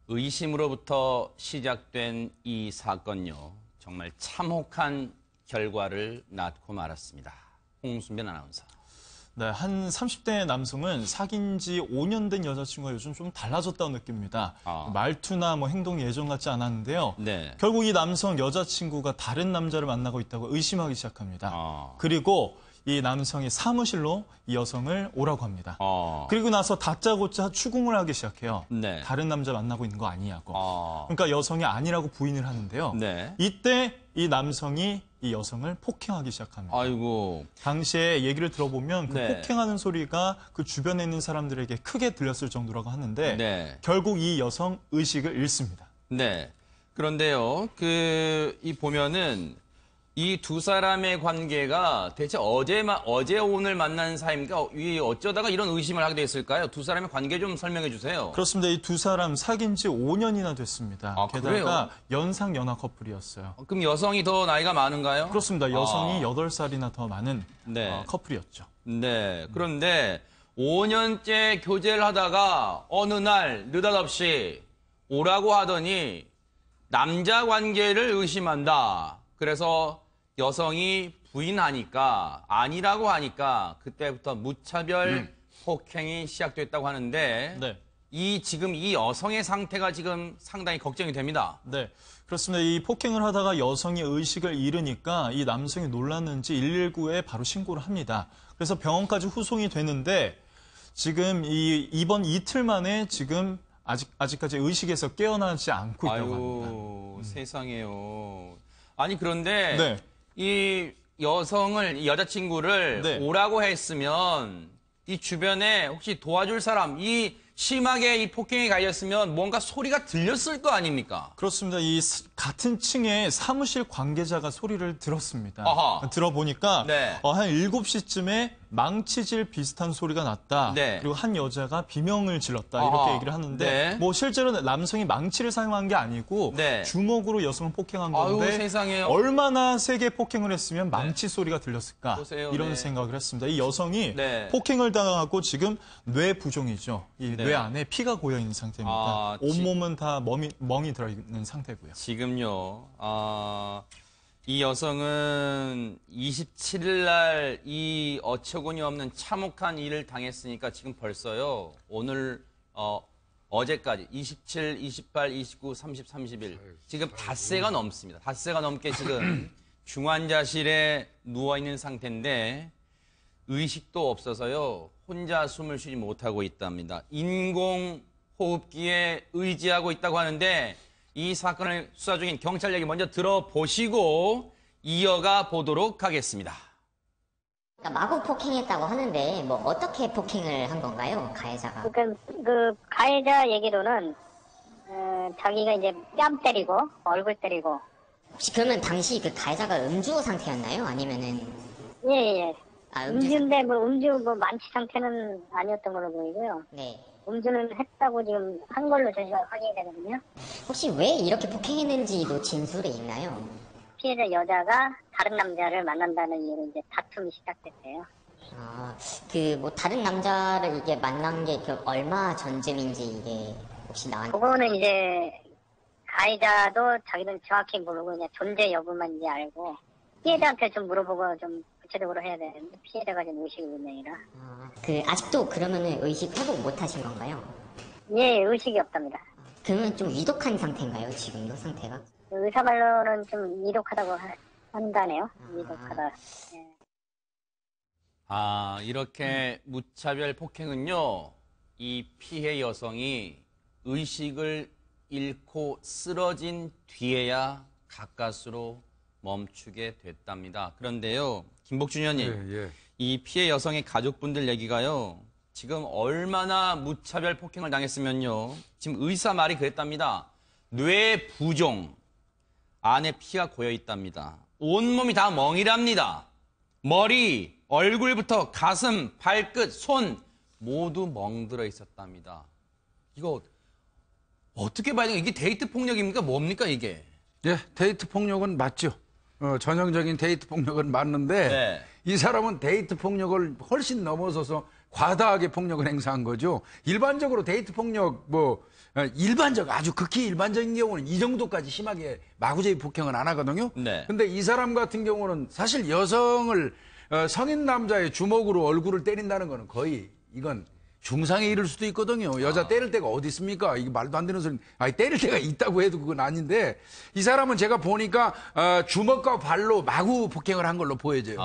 의심으로부터 시작된 이 사건요. 정말 참혹한 결과를 낳고 말았습니다. 홍순변 아나운서. 네, 한 30대 남성은 사귄 지 5년 된 여자친구가 요즘 좀 달라졌다고 느낍니다. 말투나 행동이 예전 같지 않았는데요. 네. 결국 이 남성 여자친구가 다른 남자를 만나고 있다고 의심하기 시작합니다. 그리고 이 남성이 사무실로 이 여성을 오라고 합니다. 그리고 나서 다짜고짜 추궁을 하기 시작해요. 네. 다른 남자 만나고 있는 거 아니냐고. 그러니까 여성이 아니라고 부인을 하는데요. 네. 이때 이 남성이 이 여성을 폭행하기 시작합니다. 아이고. 당시에 얘기를 들어보면 그 네. 폭행하는 소리가 그 주변에 있는 사람들에게 크게 들렸을 정도라고 하는데 네. 결국 이 여성 의식을 잃습니다. 네. 그런데요, 이 보면은 이 두 사람의 관계가 대체 어제 오늘 만난 사이입니까? 어쩌다가 이런 의심을 하게 됐을까요? 두 사람의 관계 좀 설명해 주세요. 그렇습니다. 이 두 사람 사귄 지 5년이나 됐습니다. 게다가 그래요? 연상 연하 커플이었어요. 그럼 여성이 더 나이가 많은가요? 그렇습니다. 여성이 8살이나 더 많은 네. 커플이었죠. 네. 그런데 5년째 교제를 하다가 어느 날 느닷없이 오라고 하더니 남자 관계를 의심한다. 그래서 여성이 부인하니까 아니라고 하니까 그때부터 무차별 폭행이 시작됐다고 하는데 네. 지금 이 여성의 상태가 지금 상당히 걱정이 됩니다. 네, 그렇습니다. 이 폭행을 하다가 여성이 의식을 잃으니까 이 남성이 놀랐는지 119에 바로 신고를 합니다. 그래서 병원까지 후송이 되는데 지금 이번 이틀 만에 지금 아직까지 의식에서 깨어나지 않고 있다고 합니다. 세상에요. 아니 그런데 네. 이 여자친구를 네. 오라고 했으면 이 주변에 혹시 도와줄 사람, 심하게 이 폭행에 가해졌으면 뭔가 소리가 들렸을 거 아닙니까? 그렇습니다. 같은 층에 사무실 관계자가 소리를 들었습니다. 아하. 들어보니까 네. 한 7시쯤에 망치질 비슷한 소리가 났다. 네. 그리고 한 여자가 비명을 질렀다. 아하. 이렇게 얘기를 하는데 네. 실제로 남성이 망치를 사용한 게 아니고 네. 주먹으로 여성을 폭행한 건데 아유, 세상에요. 얼마나 세게 폭행을 했으면 망치 소리가 들렸을까. 보세요. 이런 네. 생각을 했습니다. 이 여성이 네. 폭행을 당하고 지금 뇌 부종이죠. 이 네. 뇌 안에 피가 고여 있는 상태입니다. 온몸은 다 멍이 들어있는 상태고요. 지금요, 이 여성은 27일 날 이 어처구니 없는 참혹한 일을 당했으니까 지금 벌써요, 오늘, 어제까지 27, 28, 29, 30, 31 지금 닷새가 넘습니다. 닷새가 넘게 지금 중환자실에 누워있는 상태인데 의식도 없어서요, 혼자 숨을 쉬지 못하고 있답니다. 인공호흡기에 의지하고 있다고 하는데 이 사건을 수사 중인 경찰 얘기 먼저 들어보시고 이어가 보도록 하겠습니다. 그러니까 마구 폭행했다고 하는데 어떻게 폭행을 한 건가요, 가해자가? 그 가해자 얘기로는 자기가 이제 뺨 때리고 얼굴 때리고. 혹시 그러면 당시 그 가해자가 음주 상태였나요? 아니면은? 예. 음주 음주인데 음주 만취 상태는 아니었던 걸로 보이고요. 네. 음주는 했다고 지금 한 걸로 저희가 확인이 되거든요. 혹시 왜 이렇게 폭행했는지도 진술에 있나요? 피해자 여자가 다른 남자를 만난다는 이유로 이제 다툼이 시작됐대요. 다른 남자를 이게 만난 게 얼마 전쯤인지 이게 혹시 나왔나요? 그거는 이제 가해자도 자기는 정확히 모르고 그냥 존재 여부만 이제 알고 피해자한테 좀 물어보고 좀 구체적으로 해야 되는데 피해자가 지금 의식이 불명이라. 아직도 그러면은 의식 회복 못 하신 건가요? 예, 의식이 없답니다. 그러면 좀 위독한 상태인가요, 지금도 상태가? 의사 말로는 좀 위독하다고 한다네요. 위독하다. 예. 이렇게 무차별 폭행은요, 이 피해 여성이 의식을 잃고 쓰러진 뒤에야 가까스로 멈추게 됐답니다. 그런데요, 김복준 의원님, 이 피해 여성의 가족분들 얘기가요, 지금 얼마나 무차별 폭행을 당했으면요, 지금 의사 말이 그랬답니다. 뇌 부종, 안에 피가 고여 있답니다. 온몸이 다 멍이랍니다. 머리, 얼굴부터 가슴, 발끝, 손 모두 멍들어 있었답니다. 이거 어떻게 봐야 돼요? 이게 데이트 폭력입니까? 뭡니까 이게? 예, 데이트 폭력은 맞죠. 전형적인 데이트 폭력은 맞는데 이 사람은 데이트 폭력을 훨씬 넘어서서 과다하게 폭력을 행사한 거죠. 일반적으로 데이트 폭력 일반적 아주 극히 일반적인 경우는 이 정도까지 심하게 마구잡이 폭행을 안 하거든요. 네. 근데 이 사람 같은 경우는 사실 여성을 성인 남자의 주먹으로 얼굴을 때린다는 거는 거의 이건 중상에 이를 수도 있거든요. 여자 때릴 데가 어디 있습니까? 이게 말도 안 되는 소리. 아니, 때릴 데가 있다고 해도 그건 아닌데 이 사람은 제가 보니까 주먹과 발로 마구 폭행을 한 걸로 보여져요.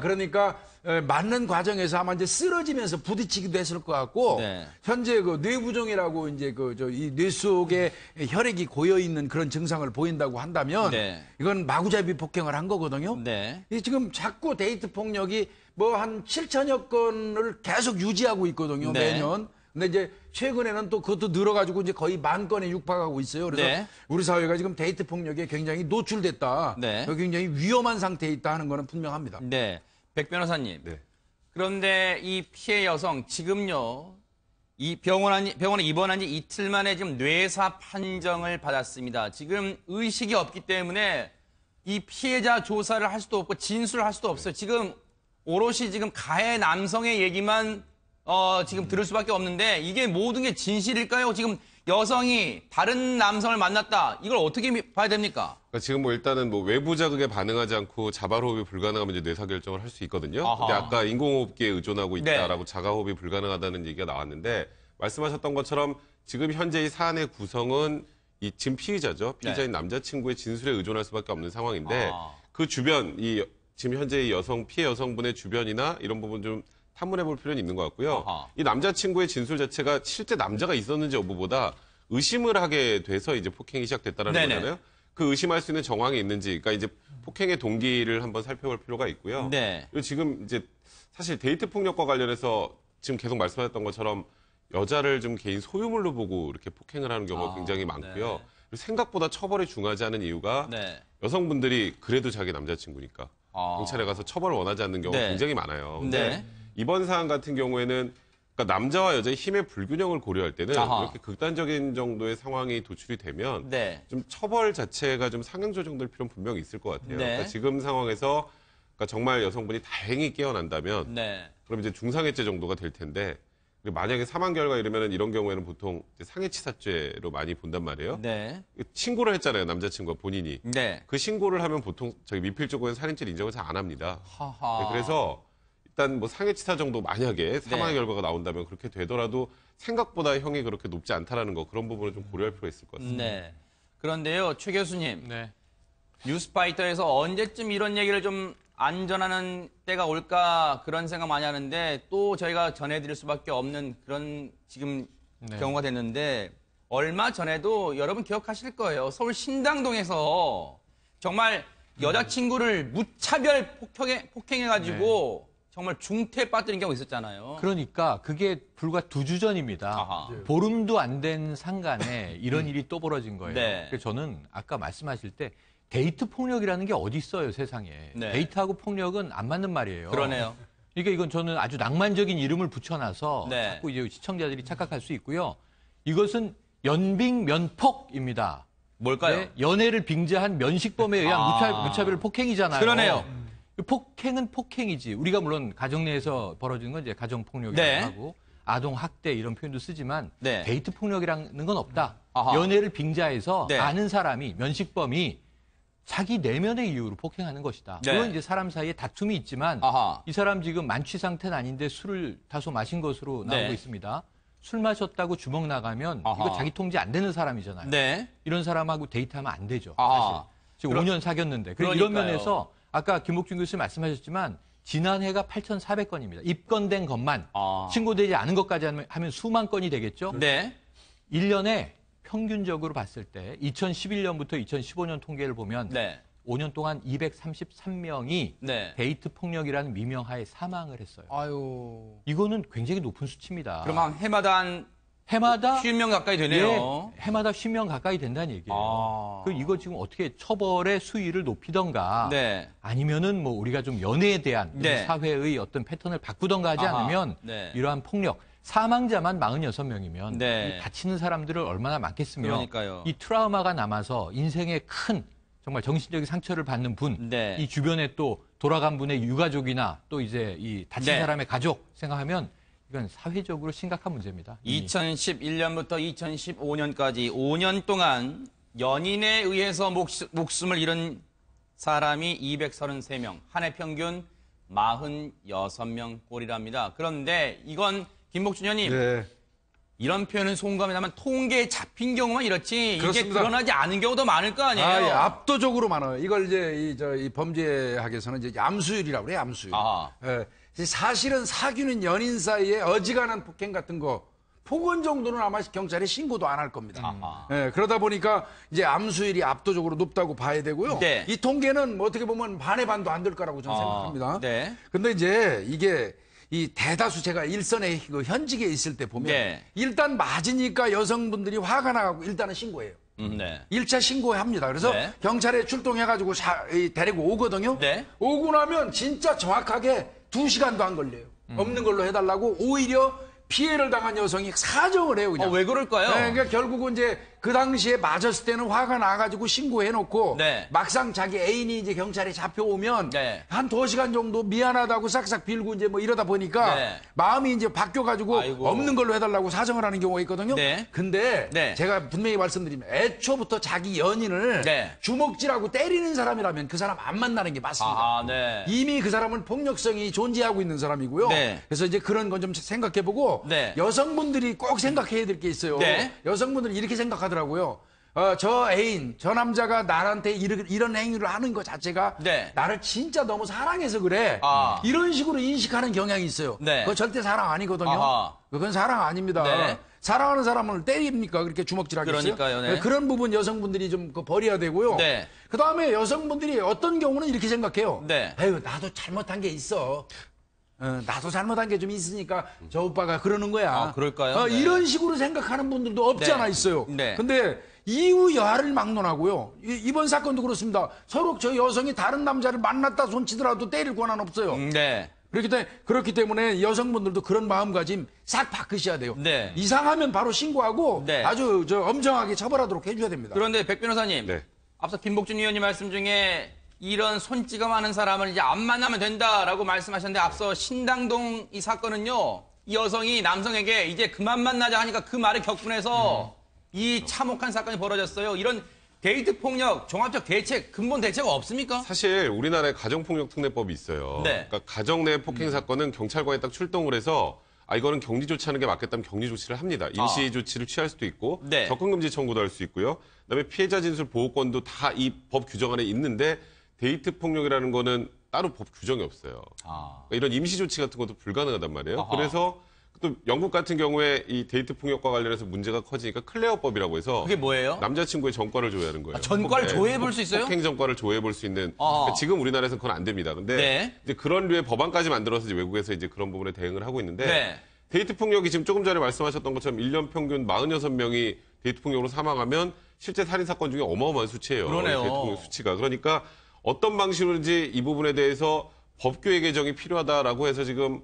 그러니까 맞는 과정에서 아마 이제 쓰러지면서 부딪히기도 했을 것 같고 네. 현재 그 뇌부종이라고 이제 이 뇌 속에 혈액이 고여 있는 그런 증상을 보인다고 한다면 네. 이건 마구잡이 폭행을 한 거거든요. 네. 이 지금 자꾸 데이트 폭력이 한 7천여 건을 계속 유지하고 있거든요, 네. 매년. 근데 이제 최근에는 또 그것도 늘어가지고 이제 거의 10,000건에 육박하고 있어요. 그래서 네. 우리 사회가 지금 데이트 폭력에 굉장히 노출됐다. 네. 굉장히 위험한 상태에 있다 하는 거는 분명합니다. 네. 백 변호사님. 네. 그런데 이 피해 여성 지금요. 이 병원에 입원한 지 이틀 만에 지금 뇌사 판정을 받았습니다. 지금 의식이 없기 때문에 이 피해자 조사를 할 수도 없고 진술을 할 수도 없어요. 지금 오롯이 지금 가해 남성의 얘기만 지금 들을 수밖에 없는데 이게 모든 게 진실일까요? 지금 여성이 다른 남성을 만났다. 이걸 어떻게 봐야 됩니까? 그러니까 지금 일단은 외부 자극에 반응하지 않고 자발호흡이 불가능하면 이제 뇌사 결정을 할 수 있거든요. 아하. 근데 아까 인공호흡기에 의존하고 있다라고 네. 자가호흡이 불가능하다는 얘기가 나왔는데 말씀하셨던 것처럼 지금 현재 이 사안의 구성은 이 지금 피의자죠. 피의자인 남자친구의 진술에 의존할 수밖에 없는 상황인데 그 주변 지금 현재 이 피해 여성분의 주변이나 이런 부분 좀 탐문해 볼 필요는 있는 것 같고요. 아하. 이 남자친구의 진술 자체가 실제 남자가 있었는지 여부보다 의심을 하게 돼서 이제 폭행이 시작됐다는 네네. 거잖아요. 그 의심할 수 있는 정황이 있는지, 그러니까 이제 폭행의 동기를 한번 살펴볼 필요가 있고요. 네. 그리고 지금 이제 사실 데이트 폭력과 관련해서 지금 계속 말씀하셨던 것처럼 여자를 좀 개인 소유물로 보고 이렇게 폭행을 하는 경우가 굉장히 많고요. 네. 그리고 생각보다 처벌이 중하지 않은 이유가 네. 여성분들이 그래도 자기 남자친구니까 경찰에 가서 처벌을 원하지 않는 경우가 네. 굉장히 많아요. 근데 네. 이번 사안 같은 경우에는 그러니까 남자와 여자의 힘의 불균형을 고려할 때는 아하. 이렇게 극단적인 정도의 상황이 도출이 되면 네. 좀 처벌 자체가 좀 상향 조정될 필요는 분명히 있을 것 같아요. 네. 그러니까 지금 상황에서 그러니까 정말 여성분이 다행히 깨어난다면 네. 그럼 이제 중상해죄 정도가 될 텐데 그리고 만약에 사망 결과 이러면 이런 경우에는 보통 이제 상해치사죄로 많이 본단 말이에요. 네. 신고를 했잖아요, 남자친구가 본인이. 네. 그 신고를 하면 보통 저기 미필적으로는 살인죄 인정을 잘 안 합니다. 하하. 네, 그래서 일단 상해치사 정도 만약에 사망의 네. 결과가 나온다면 그렇게 되더라도 생각보다 형이 그렇게 높지 않다라는 거 그런 부분을 좀 고려할 필요가 있을 것 같습니다. 네. 그런데요, 최 교수님. 네. 뉴스파이터에서 언제쯤 이런 얘기를 좀 안전하는 때가 올까 그런 생각 많이 하는데 또 저희가 전해드릴 수밖에 없는 그런 지금 네. 경우가 됐는데 얼마 전에도 여러분 기억하실 거예요. 서울 신당동에서 정말 여자친구를 무차별 폭행해가지고 정말 중태에 빠뜨린 경우가 있었잖아요. 그러니까 그게 불과 2주 전입니다. 아하. 보름도 안 된 상간에 이런 일이 또 벌어진 거예요. 네. 그래서 저는 아까 말씀하실 때 데이트 폭력이라는 게 어디 있어요, 세상에. 네. 데이트하고 폭력은 안 맞는 말이에요. 그러네요. 그러니까 이건 저는 아주 낭만적인 이름을 붙여놔서 네. 자꾸 이제 시청자들이 착각할 수 있고요. 이것은 연빙면폭입니다. 뭘까요? 네, 연애를 빙자한 면식범에 의한 무차별 폭행이잖아요. 그러네요. 폭행은 폭행이지. 우리가 물론 가정 내에서 벌어지는 건 이제 가정폭력이라고 네. 하고 아동학대 이런 표현도 쓰지만 네. 데이트 폭력이라는 건 없다. 아하. 연애를 빙자해서 네. 아는 사람이 면식범이 자기 내면의 이유로 폭행하는 것이다. 네. 물론 이제 사람 사이에 다툼이 있지만 아하. 이 사람 지금 만취 상태는 아닌데 술을 다소 마신 것으로 나오고 네. 있습니다. 술 마셨다고 주먹 나가면 아하. 이거 자기 통제 안 되는 사람이잖아요. 네. 이런 사람하고 데이트하면 안 되죠. 아하. 사실. 지금 5년 사귀었는데. 그래서 이런 그러니까요. 면에서 아까 김옥준 교수님 말씀하셨지만 지난해가 8,400건입니다. 입건된 것만 신고되지 않은 것까지 하면 수만 건이 되겠죠. 네. 1년에 평균적으로 봤을 때 2011년부터 2015년 통계를 보면 네. 5년 동안 233명이 네. 데이트 폭력이라는 미명하에 사망을 했어요. 아유. 이거는 굉장히 높은 수치입니다. 그럼 한 해마다 한 해마다 50명 가까이 되네요. 예, 해마다 10명 가까이 된다는 얘기예요. 그 이거 지금 어떻게 처벌의 수위를 높이던가 네. 아니면은 뭐 우리가 좀 연애에 대한 네. 사회의 어떤 패턴을 바꾸던가 하지 아하. 않으면 네. 이러한 폭력 사망자만 46명이면 네. 다치는 사람들을 얼마나 많겠으며 그러니까요. 이 트라우마가 남아서 인생에 큰 정말 정신적인 상처를 받는 분, 네. 이 주변에 또 돌아간 분의 유가족이나 또 이제 이 다친 네. 사람의 가족 생각하면 이건 사회적으로 심각한 문제입니다. 2011년부터 2015년까지 5년 동안 연인에 의해서 목숨을 잃은 사람이 233명, 한 해 평균 46명 꼴이랍니다. 그런데 이건 김복준 의원님, 네. 이런 표현은 송구합니다만 통계에 잡힌 경우만 이렇지 그렇습니다. 이게 드러나지 않은 경우도 많을 거 아니에요? 예, 압도적으로 많아요. 이걸 이제 이 범죄학에서는 이제 암수율이라고 그래요, 암수율. 아하. 예, 사실은 사귀는 연인 사이에 어지간한 폭행 같은 거, 폭언 정도는 아마 경찰에 신고도 안 할 겁니다. 아하. 예, 그러다 보니까 이제 암수율이 압도적으로 높다고 봐야 되고요. 네. 이 통계는 뭐 어떻게 보면 반의 반도 안 될 거라고 저는 생각합니다. 네. 근데 이제 이게 이 대다수 제가 일선에 그 현직에 있을 때 보면 네. 일단 맞으니까 여성분들이 화가 나고 일단은 신고해요. 네. 1차 신고합니다. 그래서 네. 경찰에 출동해가지고 데리고 오거든요. 네. 오고 나면 진짜 정확하게 2시간도 안 걸려요. 없는 걸로 해달라고 오히려 피해를 당한 여성이 사정을 해요, 그냥. 왜 그럴까요? 네, 그러니까 결국은 이제 그 당시에 맞았을 때는 화가 나가지고 신고해놓고 네. 막상 자기 애인이 이제 경찰에 잡혀오면 네. 한 2시간 정도 미안하다고 싹싹 빌고 이제 뭐 이러다 보니까 네. 마음이 이제 바뀌어가지고 아이고. 없는 걸로 해달라고 사정을 하는 경우가 있거든요. 네. 근데 네. 제가 분명히 말씀드리면 애초부터 자기 연인을 네. 주먹질하고 때리는 사람이라면 그 사람 안 만나는 게 맞습니다. 아, 네. 이미 그 사람은 폭력성이 존재하고 있는 사람이고요. 네. 그래서 이제 그런 건 좀 생각해보고 네. 여성분들이 꼭 생각해야 될 게 있어요. 네. 여성분들이 이렇게 생각하더라고요. 저 애인, 저 남자가 나한테 이런 행위를 하는 것 자체가 네. 나를 진짜 너무 사랑해서 그래. 아. 이런 식으로 인식하는 경향이 있어요. 네. 그거 절대 사랑 아니거든요. 아하. 그건 사랑 아닙니다. 네. 사랑하는 사람을 때립니까? 그렇게 주먹질하겠어요? 그러니까요, 네. 그런 부분 여성분들이 좀 버려야 되고요. 네. 그 다음에 여성분들이 어떤 경우는 이렇게 생각해요. 네. 에휴, 나도 잘못한 게 있어. 나도 잘못한 게 좀 있으니까 저 오빠가 그러는 거야. 아, 그럴까요? 네. 이런 식으로 생각하는 분들도 없지 네. 않아 있어요. 네. 근데 이후 여하를 막론하고요. 이번 사건도 그렇습니다. 서로 저 여성이 다른 남자를 만났다 손치더라도 때릴 권한 없어요. 네. 그렇기 때문에 여성분들도 그런 마음가짐 싹 바꾸셔야 돼요. 네. 이상하면 바로 신고하고 네. 아주 엄정하게 처벌하도록 해줘야 됩니다. 그런데 백 변호사님, 네. 앞서 김복준 의원님 말씀 중에 이런 손찌가 많은 사람을 이제 안 만나면 된다라고 말씀하셨는데 앞서 신당동 이 사건은요, 이 여성이 남성에게 이제 그만 만나자 하니까 그 말에 격분해서 이 참혹한 사건이 벌어졌어요. 이런 데이트 폭력 종합적 대책, 근본 대책 없습니까? 사실 우리나라에 가정폭력 특례법이 있어요. 네. 그러니까 가정 내 폭행 사건은 경찰관이 딱 출동을 해서 이거는 격리 조치하는 게 맞겠다면 격리 조치를 합니다. 임시 조치를 취할 수도 있고 네. 접근 금지 청구도 할 수 있고요. 그다음에 피해자 진술 보호권도 다 이 법 규정 안에 있는데 데이트 폭력이라는 거는 따로 법 규정이 없어요. 그러니까 이런 임시 조치 같은 것도 불가능하단 말이에요. 아하. 그래서 또 영국 같은 경우에 이 데이트 폭력과 관련해서 문제가 커지니까 클레어법이라고 해서 그게 뭐예요? 남자친구의 전과를 조회하는 거예요. 전과를 조회해 볼 수 있어요? 폭행 전과를 조회해 볼 수 있는. 아하. 그러니까 지금 우리나라에서는 그건 안 됩니다. 근데 네. 이제 그런 류의 법안까지 만들어서 이제 외국에서 이제 그런 부분에 대응을 하고 있는데 네. 데이트 폭력이 지금 조금 전에 말씀하셨던 것처럼 1년 평균 46명이 데이트 폭력으로 사망하면 실제 살인 사건 중에 어마어마한 수치예요. 그러네요. 데이트 폭력 수치가. 그러니까 어떤 방식으로든지 이 부분에 대해서 법규의 개정이 필요하다라고 해서 지금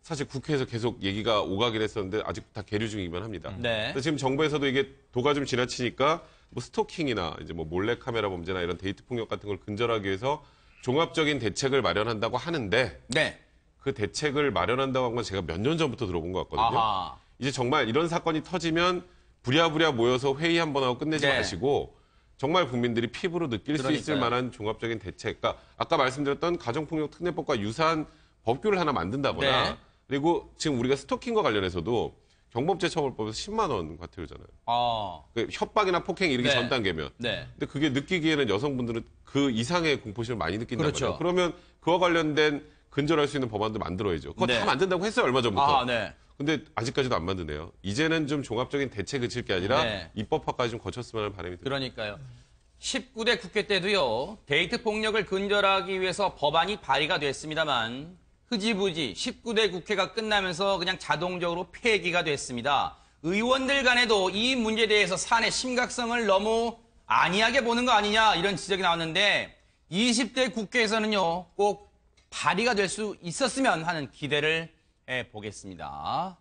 사실 국회에서 계속 얘기가 오가긴 했었는데 아직 다 계류 중이기만 합니다. 네. 그래서 지금 정부에서도 이게 도가 좀 지나치니까 뭐 스토킹이나 이제 뭐 몰래카메라 범죄나 이런 데이트 폭력 같은 걸 근절하기 위해서 종합적인 대책을 마련한다고 하는데 네. 그 대책을 마련한다고 한 건 제가 몇 년 전부터 들어본 것 같거든요. 아하. 이제 정말 이런 사건이 터지면 부랴부랴 모여서 회의 한번 하고 끝내지 네. 마시고 정말 국민들이 피부로 느낄 수 있을 그러니까요. 만한 종합적인 대책. 그러니까 아까 말씀드렸던 가정폭력 특례법과 유사한 법규를 하나 만든다거나 네. 그리고 지금 우리가 스토킹과 관련해서도 경범죄처벌법에서 10만 원 과태료잖아요. 그 협박이나 폭행 이렇게 네. 전 단계면. 네. 근데 그게 느끼기에는 여성분들은 그 이상의 공포심을 많이 느낀단 그렇죠. 말이에요. 그러면 그와 관련된 근절할 수 있는 법안도 만들어야죠. 그거 네. 다 만든다고 했어요, 얼마 전부터. 아, 네. 근데 아직까지도 안 만드네요. 이제는 좀 종합적인 대책 그칠 게 아니라 네. 입법화까지 좀 거쳤으면 하는 바람이 듭니다. 그러니까요. 19대 국회 때도요, 데이트 폭력을 근절하기 위해서 법안이 발의가 됐습니다만, 흐지부지 19대 국회가 끝나면서 그냥 자동적으로 폐기가 됐습니다. 의원들 간에도 이 문제에 대해서 사안의 심각성을 너무 안이하게 보는 거 아니냐, 이런 지적이 나왔는데, 20대 국회에서는요, 꼭 발의가 될 수 있었으면 하는 기대를 해보겠습니다.